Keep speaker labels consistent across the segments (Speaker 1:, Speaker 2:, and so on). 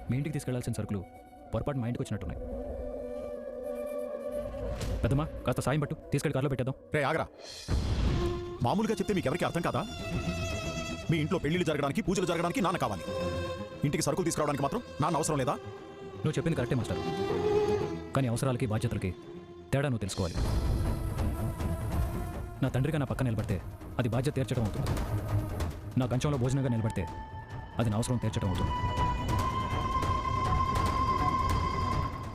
Speaker 1: మీ ఇంటికి తీసుకెళ్లాల్సిన సరుకులు పొరపాటు మా ఇంటికి వచ్చినట్టున్నాయి. పెద్దమ్మా కాస్త సాయం పట్టు, తీసుకెళ్లి కార్లో పెట్టేద్దాం.
Speaker 2: రే ఆగరా, మామూలుగా చెప్తే మీకు ఎవరికి అర్థం కాదా? మీ ఇంట్లో పెళ్లిళ్ళు జరగడానికి, పూజలు జరగడానికి నాన్న కావాలి. ఇంటికి సరుకులు తీసుకురావడానికి మాత్రం నాన్న అవసరం లేదా?
Speaker 1: నువ్వు చెప్పింది కరెక్టే మాస్టర్, కానీ అవసరాలకి బాధ్యతలకి తేడా నువ్వు తెలుసుకోవాలి. నా తండ్రిగా నా పక్కన నిలబడితే అది బాధ్యత తీర్చడం అవుతుంది. నా కంచంలో భోజనంగా నిలబడితే అది నా అవసరం తీర్చడం అవుతుంది.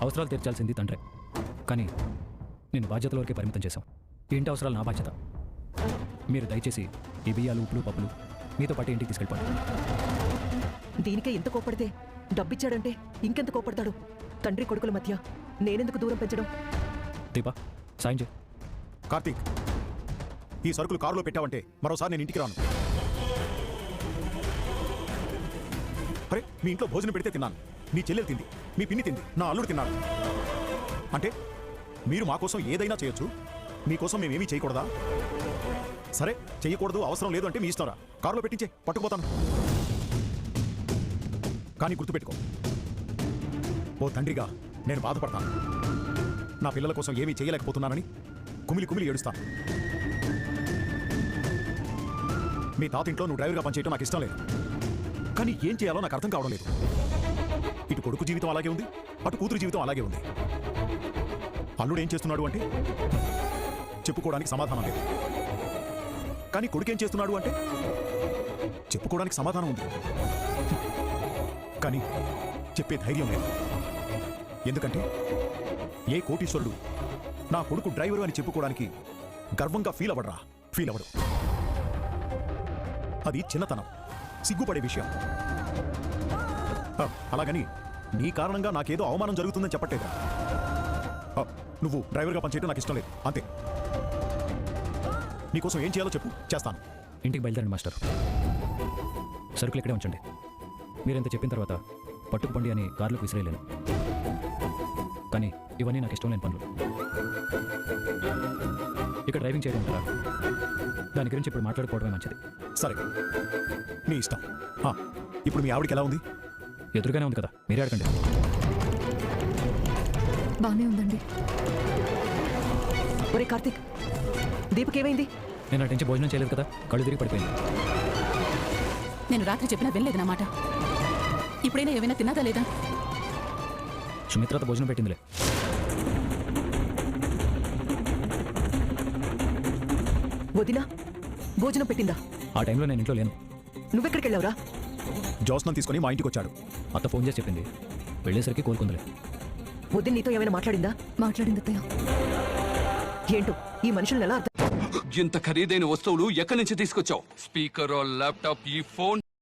Speaker 1: అవసరాలు తీర్చాల్సింది తండ్రే, కానీ నేను బాధ్యతల వరకే పరిమితం చేశాం. ఈ ఇంటి అవసరాలు నా బాధ్యత. మీరు దయచేసి ఈ బియ్యాలు, ఉప్పులు, పప్పులు మీతో పాటు ఇంటికి తీసుకెళ్ళిపోండి.
Speaker 3: దీనికే ఎంత కోపడితే డబ్బిచ్చాడంటే ఇంకెంత కోపడతాడు? తండ్రి కొడుకుల మధ్య నేనెందుకు దూరం పెంచడం?
Speaker 1: దీపా సాయం చేయి.
Speaker 2: కార్తీక్, ఈ సరుకులు కారులో పెట్టావంటే మరోసారి నేను ఇంటికి రాను. అరే, మీ ఇంట్లో భోజనం పెడితే తిన్నాను, మీ చెల్లెలు తింది, మీ పిన్ని తింది, నా అల్లుడు తిన్నాడు. అంటే మీరు మా కోసం ఏదైనా చేయొచ్చు, మీకోసం మేమేమీ చేయకూడదా? సరే, చేయకూడదు, అవసరం లేదు అంటే మీ ఇష్టంరా. కారులో పెట్టించే, పట్టుకుపోతాను. కానీ గుర్తుపెట్టుకో, ఓ తండ్రిగా నేను బాధపడతాను. నా పిల్లల కోసం ఏమీ చేయలేకపోతున్నానని కుమిలి కుమిలి ఏడుస్తాను. మీ తాతింట్లో నువ్వు డ్రైవర్గా పనిచేయడం నాకు ఇష్టం లేదు, కానీ ఏం చేయాలో నాకు అర్థం కావడం లేదు. ఇటు కొడుకు జీవితం అలాగే ఉంది, అటు కూతురు జీవితం అలాగే ఉంది. అల్లుడు ఏం చేస్తున్నాడు అంటే చెప్పుకోవడానికి సమాధానం లేదు, కానీ కొడుకు ఏం చేస్తున్నాడు అంటే చెప్పుకోవడానికి సమాధానం ఉంది, కానీ చెప్పే ధైర్యం లేదు. ఎందుకంటే ఏ కోటీశ్వరుడు నా కొడుకు డ్రైవరు అని చెప్పుకోవడానికి గర్వంగా ఫీల్ అవ్వడు. అది చిన్నతనం, సిగ్గుపడే విషయం. అలాగని నీ కారణంగా నాకేదో అవమానం జరుగుతుందని చెప్పట్లేదా? నువ్వు డ్రైవర్గా పనిచేయడం నాకు ఇష్టం లేదు, అంతే. నీకోసం ఏం చేయాలో చెప్పు, చేస్తాను.
Speaker 1: ఇంటికి బయలుదేరండి మాస్టర్. సరుకులు ఇక్కడే ఉంచండి. మీరెంత చెప్పిన తర్వాత పట్టుకుపండి అని కార్లోకి విసిరేయలేను, కానీ ఇవన్నీ నాకు ఇష్టం లేని పనులు. ఇక్కడ డ్రైవింగ్ చేయడం ఉంటారా? దాని గురించి ఇప్పుడు మాట్లాడుకోవడమే మంచిది.
Speaker 2: సరే, నీ ఇష్టం. ఇప్పుడు మీ ఆవిడకి ఎలా ఉంది?
Speaker 1: ఎదురుగానే ఉంది కదా, మీరే అడగండి.
Speaker 4: బానే ఉందండి.
Speaker 3: ఒరే కార్తీక్, దీపక్ ఏమైంది?
Speaker 1: నేను అటు నుంచి భోజనం చేయలేదు కదా, కళ్ళు తిరిగి పడిపోయింది.
Speaker 4: నేను రాత్రి చెప్పినా వినలేదు నా మాట. ఇప్పుడైనా ఏమైనా తిన్నదా లేదా?
Speaker 1: సుమిత్రతో భోజనం పెట్టిందిలే.
Speaker 3: వదినా భోజనం పెట్టిందా?
Speaker 1: ఆ టైంలో నేను ఇంట్లో లేను.
Speaker 3: నువ్వెక్కడికి వెళ్ళావురా?
Speaker 2: జోస్నం తీసుకుని మా ఇంటికి వచ్చాడు.
Speaker 1: అత్త ఫోన్ చేసి చెప్పింది, వెళ్ళేసరికి కోలుకుందిలే.
Speaker 3: వదిన నీతో ఏమైనా మాట్లాడిందా?
Speaker 4: మాట్లాడింది అత్తయ్య.
Speaker 3: ఏంటో ఈ మనుషులను ఎలా అర్థం?
Speaker 5: ఇంత ఖరీదైన వస్తువులు ఎక్కడి నుంచి తీసుకొచ్చావు? స్పీకర్, ల్యాప్టాప్, ఈ ఫోన్